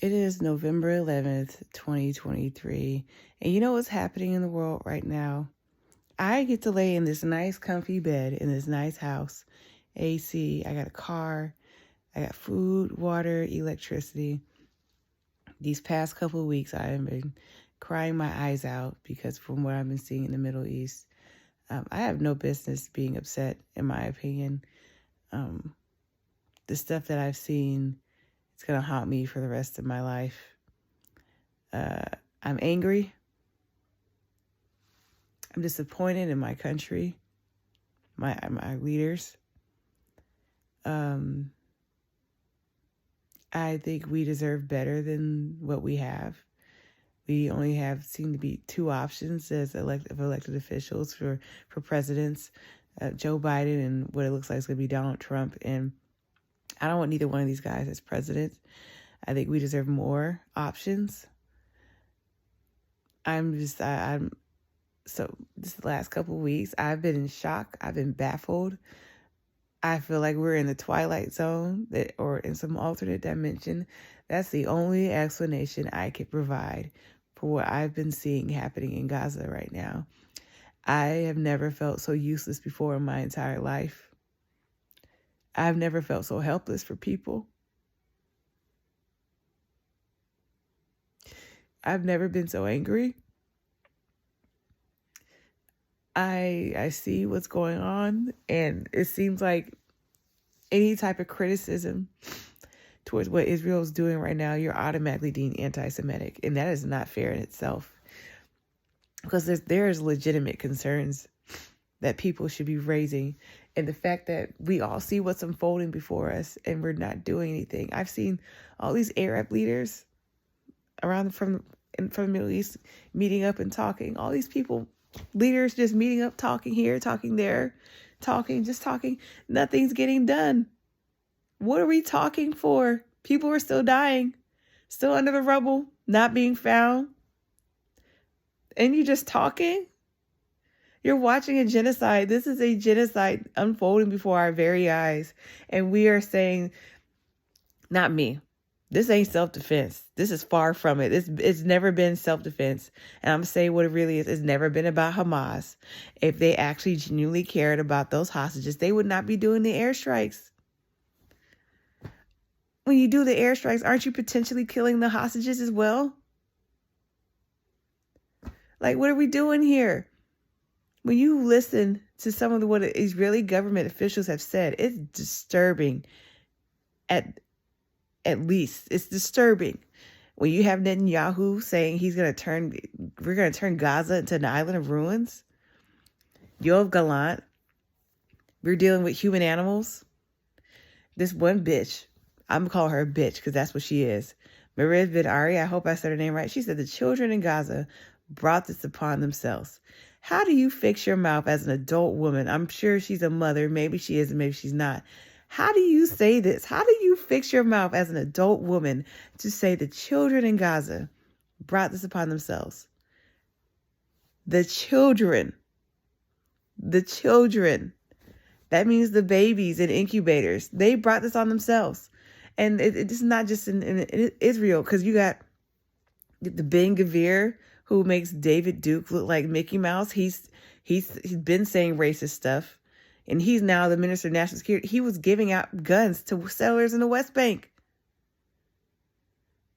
It is November 11th, 2023. And you know what's happening in the world right now? I get to lay in this nice, comfy bed in this nice house, AC. I got a car. I got food, water, electricity. These past couple of weeks, I have been crying my eyes out because from what I've been seeing in the Middle East, I have no business being upset, in my opinion. The stuff that I've seen, it's going to haunt me for the rest of my life. I'm angry. I'm disappointed in my country, my leaders. I think we deserve better than what we have. We only seem to be two options as elected officials for presidents, Joe Biden and what it looks like is going to be Donald Trump. And I don't want neither one of these guys as president. I think we deserve more options. So this last couple of weeks, I've been in shock. I've been baffled. I feel like we're in the twilight zone or in some alternate dimension. That's the only explanation I can provide for what I've been seeing happening in Gaza right now. I have never felt so useless before in my entire life. I've never felt so helpless for people. I've never been so angry. I see what's going on, and it seems like any type of criticism towards what Israel is doing right now, you're automatically deemed anti-Semitic, and that is not fair in itself. Because there's legitimate concerns that people should be raising, and the fact that we all see what's unfolding before us, and we're not doing anything. I've seen all these Arab leaders around from the Middle East meeting up and talking. All these people. Leaders just meeting up, talking here, talking there, just talking. Nothing's getting done. What are we talking for? People are still dying, still under the rubble, not being found. And you're just talking? You're watching a genocide. This is a genocide unfolding before our very eyes. And we are saying, not me. This ain't self-defense. This is far from it. It's never been self-defense. And I'm saying what it really is. It's never been about Hamas. If they actually genuinely cared about those hostages, they would not be doing the airstrikes. When you do the airstrikes, aren't you potentially killing the hostages as well? Like, what are we doing here? When you listen to some of what Israeli government officials have said, it's disturbing. At least it's disturbing when you have Netanyahu saying we're going to turn Gaza into an island of ruins. Yoav Gallant, we're dealing with human animals. This one bitch, I'm going to call her a bitch because that's what she is. Mariz Ben Ari, I hope I said her name right. She said the children in Gaza brought this upon themselves. How do you fix your mouth as an adult woman? I'm sure she's a mother. Maybe she is, and maybe she's not. How do you say this? How do you fix your mouth as an adult woman to say the children in Gaza brought this upon themselves? The children. That means the babies in incubators. They brought this on themselves. And it's not just in Israel, because you got the Ben Gvir who makes David Duke look like Mickey Mouse. He's been saying racist stuff. And he's now the Minister of National Security. He was giving out guns to settlers in the West Bank.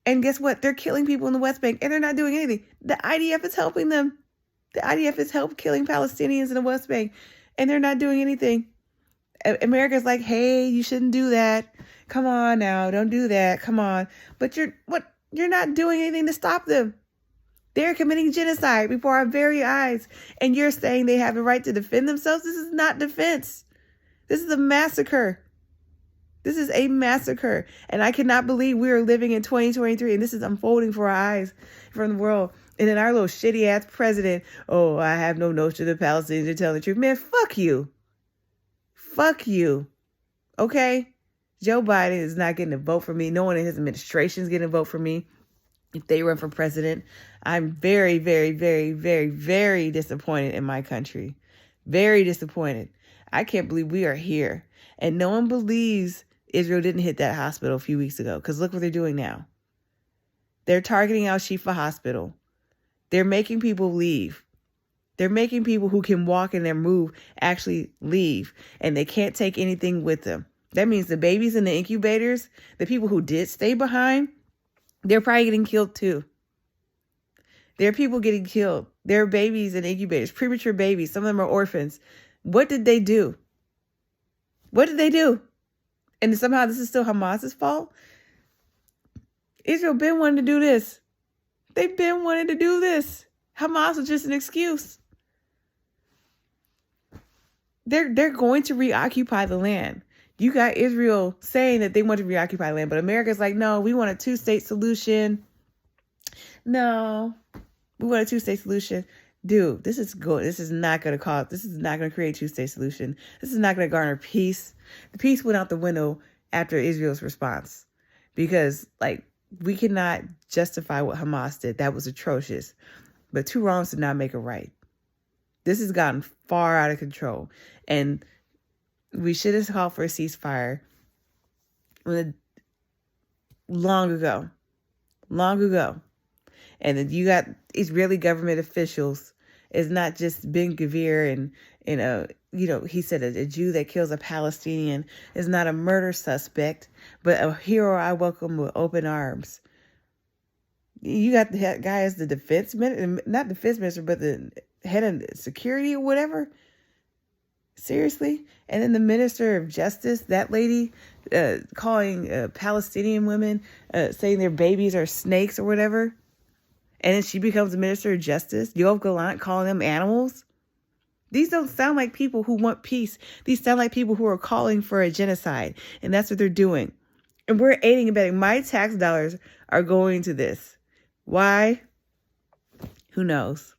And guess what? They're killing people in the West Bank, and they're not doing anything. The IDF is helping them. The IDF has helped killing Palestinians in the West Bank, and they're not doing anything. America's like, hey, you shouldn't do that. Come on now, don't do that. Come on. But you're not doing anything to stop them. They're committing genocide before our very eyes. And you're saying they have the right to defend themselves? This is not defense. This is a massacre. This is a massacre. And I cannot believe we are living in 2023 and this is unfolding for our eyes from the world. And then our little shitty ass president, oh, I have no notion the Palestinians are telling the truth. Man, fuck you. Fuck you. Okay? Joe Biden is not getting a vote for me. No one in his administration is getting a vote for me. If they run for president, I'm very, very, very, very, very disappointed in my country. Very disappointed. I can't believe we are here. And no one believes Israel didn't hit that hospital a few weeks ago, because look what they're doing now. They're targeting Al-Shifa Hospital. They're making people leave. They're making people who can walk and then move actually leave. And they can't take anything with them. That means the babies in the incubators, the people who did stay behind, they're probably getting killed too. There are people getting killed. There are babies in incubators, premature babies. Some of them are orphans. What did they do? What did they do? And somehow this is still Hamas's fault? Israel been wanting to do this. They've been wanting to do this. Hamas was just an excuse. They're going to reoccupy the land. You got Israel saying that they want to reoccupy land, but America's like, no, we want a two-state solution. No, we want a two-state solution. Dude, this is not going to create a two-state solution. This is not going to garner peace. The peace went out the window after Israel's response because, we cannot justify what Hamas did. That was atrocious. But two wrongs did not make a right. This has gotten far out of control. And we should have called for a ceasefire long ago. And then you got Israeli government officials. It's not just Ben Gvir and he said a Jew that kills a Palestinian is not a murder suspect, but a hero I welcome with open arms. You got the guy as the defense minister, not defense minister, but the head of security or whatever. Seriously? And then the minister of justice, that lady calling Palestinian women, saying their babies are snakes or whatever. And then she becomes the minister of justice. Yoav Gallant calling them animals. These don't sound like people who want peace. These sound like people who are calling for a genocide. And that's what they're doing. And we're aiding and abetting. My tax dollars are going to this. Why? Who knows?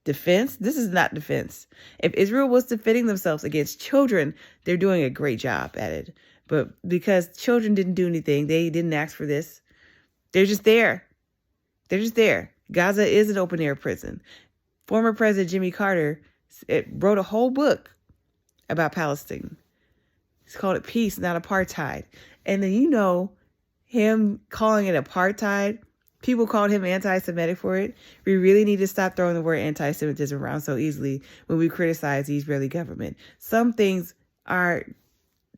Defense? This is not defense. If Israel was defending themselves against children, they're doing a great job at it. But because children didn't do anything, they didn't ask for this. They're just there. Gaza is an open air prison. Former President Jimmy Carter wrote a whole book about Palestine. He's called it Peace, Not Apartheid. And then, him calling it apartheid, people called him anti-Semitic for it. We really need to stop throwing the word anti-Semitism around so easily when we criticize the Israeli government. Some things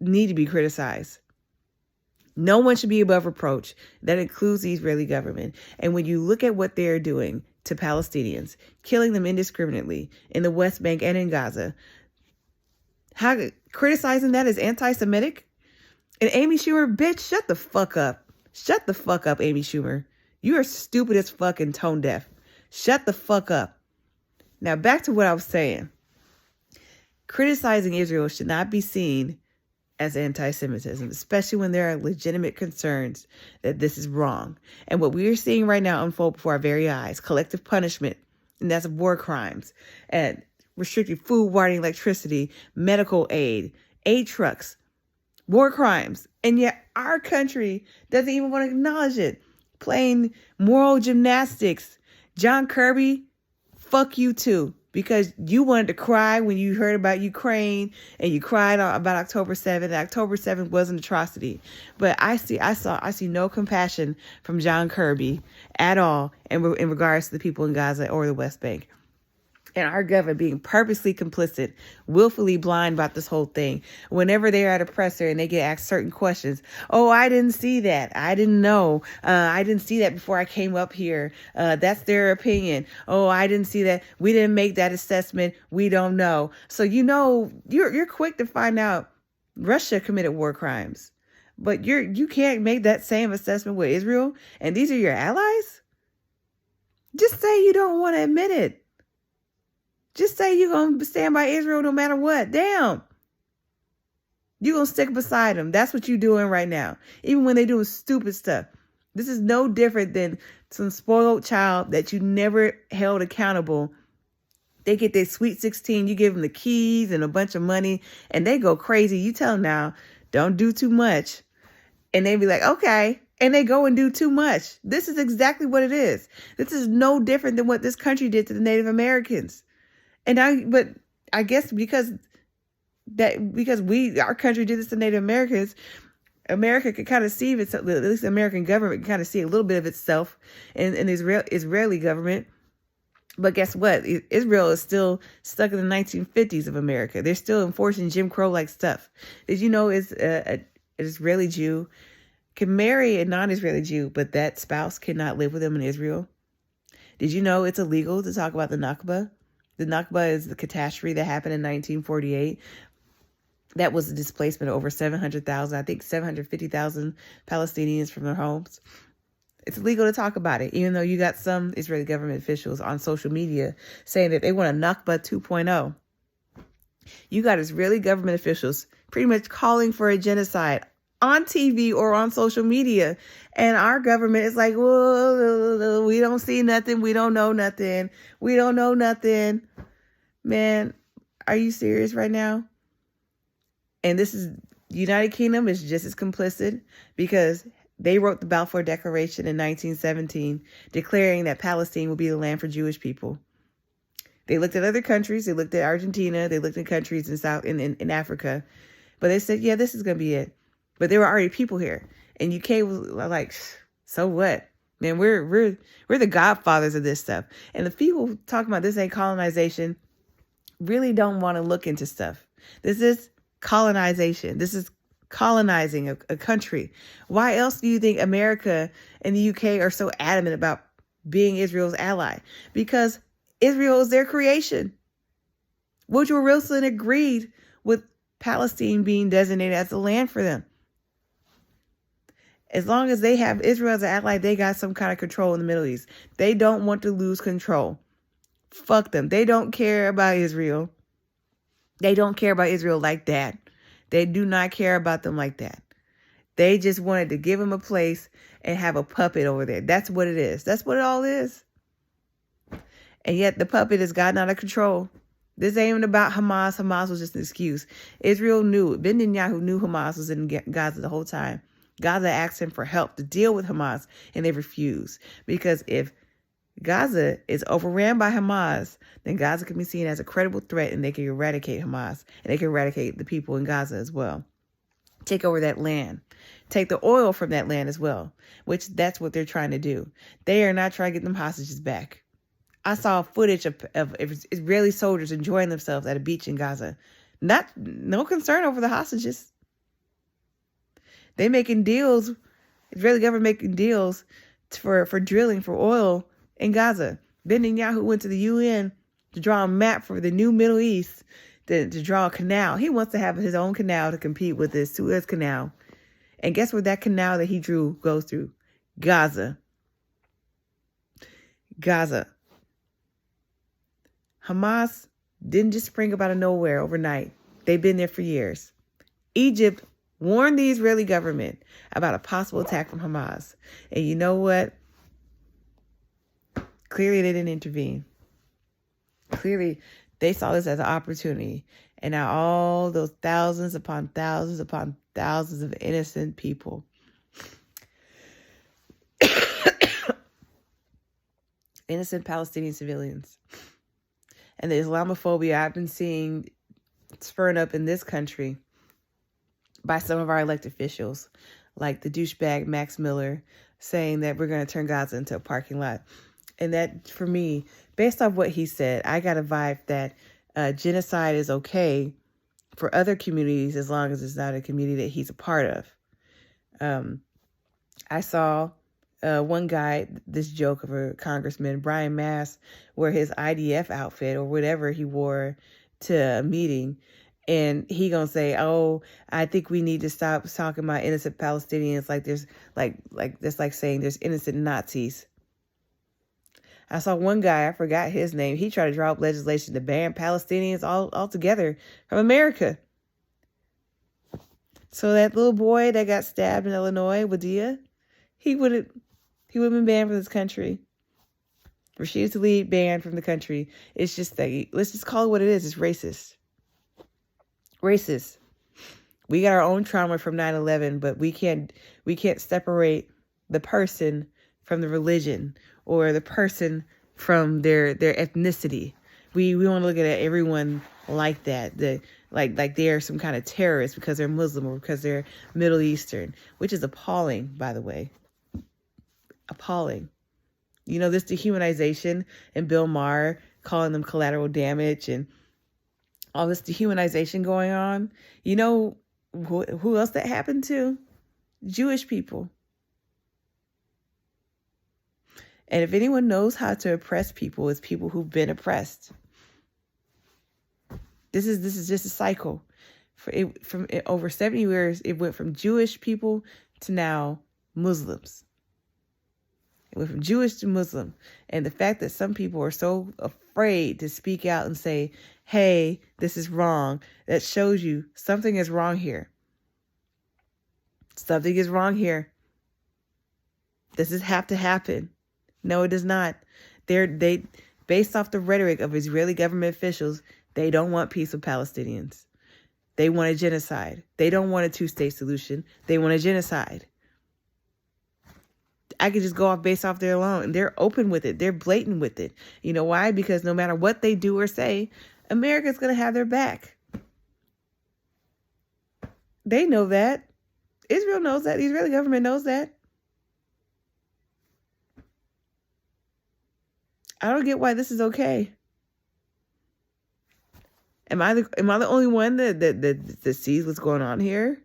need to be criticized. No one should be above reproach. That includes the Israeli government. And when you look at what they're doing to Palestinians, killing them indiscriminately in the West Bank and in Gaza, criticizing that as anti-Semitic? And Amy Schumer, bitch, shut the fuck up. Shut the fuck up, Amy Schumer. You are stupid as fuck and tone deaf. Shut the fuck up. Now back to what I was saying. Criticizing Israel should not be seen as anti-Semitism, especially when there are legitimate concerns that this is wrong. And what we are seeing right now unfold before our very eyes, collective punishment, and that's war crimes, and restricted food, water, and electricity, medical aid trucks, war crimes. And yet our country doesn't even want to acknowledge it. Playing moral gymnastics. John Kirby, fuck you too. Because you wanted to cry when you heard about Ukraine and you cried about October 7th. October 7th was an atrocity. But I see no compassion from John Kirby at all in regards to the people in Gaza or the West Bank. And our government being purposely complicit, willfully blind about this whole thing. Whenever they're at a presser and they get asked certain questions. Oh, I didn't see that. I didn't know. I didn't see that before I came up here. That's their opinion. Oh, I didn't see that. We didn't make that assessment. We don't know. So, you're quick to find out Russia committed war crimes. But you can't make that same assessment with Israel. And these are your allies? Just say you don't want to admit it. Just say you're going to stand by Israel no matter what. Damn. You're going to stick beside them. That's what you're doing right now. Even when they're doing stupid stuff. This is no different than some spoiled child that you never held accountable. They get their sweet 16. You give them the keys and a bunch of money and they go crazy. You tell them now, don't do too much. And they be like, okay. And they go and do too much. This is exactly what it is. This is no different than what this country did to the Native Americans. But I guess because our country did this to Native Americans, America could kind of see itself, at least the American government can kind of see a little bit of itself in the Israeli government. But guess what? Israel is still stuck in the 1950s of America. They're still enforcing Jim Crow-like stuff. Did you know an Israeli Jew can marry a non-Israeli Jew, but that spouse cannot live with them in Israel? Did you know it's illegal to talk about the Nakba? The Nakba is the catastrophe that happened in 1948. That was a displacement of over 700,000, I think 750,000 Palestinians from their homes. It's illegal to talk about it, even though you got some Israeli government officials on social media saying that they want a Nakba 2.0. You got Israeli government officials pretty much calling for a genocide on TV or on social media. And our government is like, whoa, we don't see nothing. We don't know nothing. We don't know nothing. Man, are you serious right now? And this is, United Kingdom is just as complicit because they wrote the Balfour Declaration in 1917, declaring that Palestine will be the land for Jewish people. They looked at other countries. They looked at Argentina. They looked at countries in Africa. But they said, yeah, this is going to be it. But there were already people here. And UK was like, so what? Man, we're the godfathers of this stuff. And the people talking about this ain't colonization really don't want to look into stuff. This is colonization. This is colonizing a country. Why else do you think America and the UK are so adamant about being Israel's ally? Because Israel is their creation. Woodrow Wilson agreed with Palestine being designated as the land for them. As long as they have Israel as an ally, they got some kind of control in the Middle East. They don't want to lose control. Fuck them. They don't care about Israel. They don't care about Israel like that. They do not care about them like that. They just wanted to give them a place and have a puppet over there. That's what it is. That's what it all is. And yet the puppet has gotten out of control. This ain't even about Hamas. Hamas was just an excuse. Israel knew, Netanyahu knew Hamas was in Gaza the whole time. Gaza asked him for help to deal with Hamas, and they refused. Because if Gaza is overran by Hamas, then Gaza can be seen as a credible threat, and they can eradicate Hamas, and they can eradicate the people in Gaza as well. Take over that land. Take the oil from that land as well, which that's what they're trying to do. They are not trying to get them hostages back. I saw footage of Israeli soldiers enjoying themselves at a beach in Gaza. No concern over the hostages. They making deals, Israeli government making deals for drilling for oil in Gaza. Netanyahu went to the UN to draw a map for the new Middle East, to draw a canal. He wants to have his own canal to compete with the Suez Canal. And guess where that canal that he drew goes through? Gaza. Gaza. Hamas didn't just spring up out of nowhere overnight. They've been there for years. Egypt warned the Israeli government about a possible attack from Hamas. And you know what? Clearly, they didn't intervene. Clearly, they saw this as an opportunity. And now all those thousands upon thousands upon thousands of innocent people innocent Palestinian civilians. And the Islamophobia I've been seeing spurring up in this country by some of our elected officials, like the douchebag Max Miller saying that we're going to turn Gaza into a parking lot. And that, for me, based off what he said, I got a vibe that genocide is okay for other communities as long as it's not a community that he's a part of. I saw one guy, this joke of a congressman, Brian Mass, wear his IDF outfit or whatever he wore to a meeting. And he gonna say, "Oh, I think we need to stop talking about innocent Palestinians like there's that's like saying there's innocent Nazis." I saw one guy, I forgot his name. He tried to draw up legislation to ban Palestinians altogether from America. So that little boy that got stabbed in Illinois, Wadia, he would have been banned from this country. Refused to leave, banned from the country. It's just that, let's just call it what it is. It's racist. Racist. We got our own trauma from 9/11, but we can't separate the person from the religion or the person from their ethnicity. We want to look at everyone like that. Like they're some kind of terrorist because they're Muslim or because they're Middle Eastern, which is appalling, by the way. Appalling. You know, this dehumanization and Bill Maher calling them collateral damage and all this dehumanization going on. You know who else that happened to? Jewish people. And if anyone knows how to oppress people, it's people who've been oppressed. This is just a cycle. From over 70 years, it went from Jewish people to now Muslims. It went from Jewish to Muslim. And the fact that some people are so afraid to speak out and say, hey, this is wrong, that shows you something is wrong here. Something is wrong here. Does this have to happen? No, it does not. They based off the rhetoric of Israeli government officials, they don't want peace with Palestinians. They want a genocide. They don't want a two-state solution. They want a genocide. I could just go off based off their alone. And they're open with it. They're blatant with it. You know why? Because no matter what they do or say, America's going to have their back. They know that. Israel knows that. The Israeli government knows that. I don't get why this is okay. Am I the only one that sees what's going on here?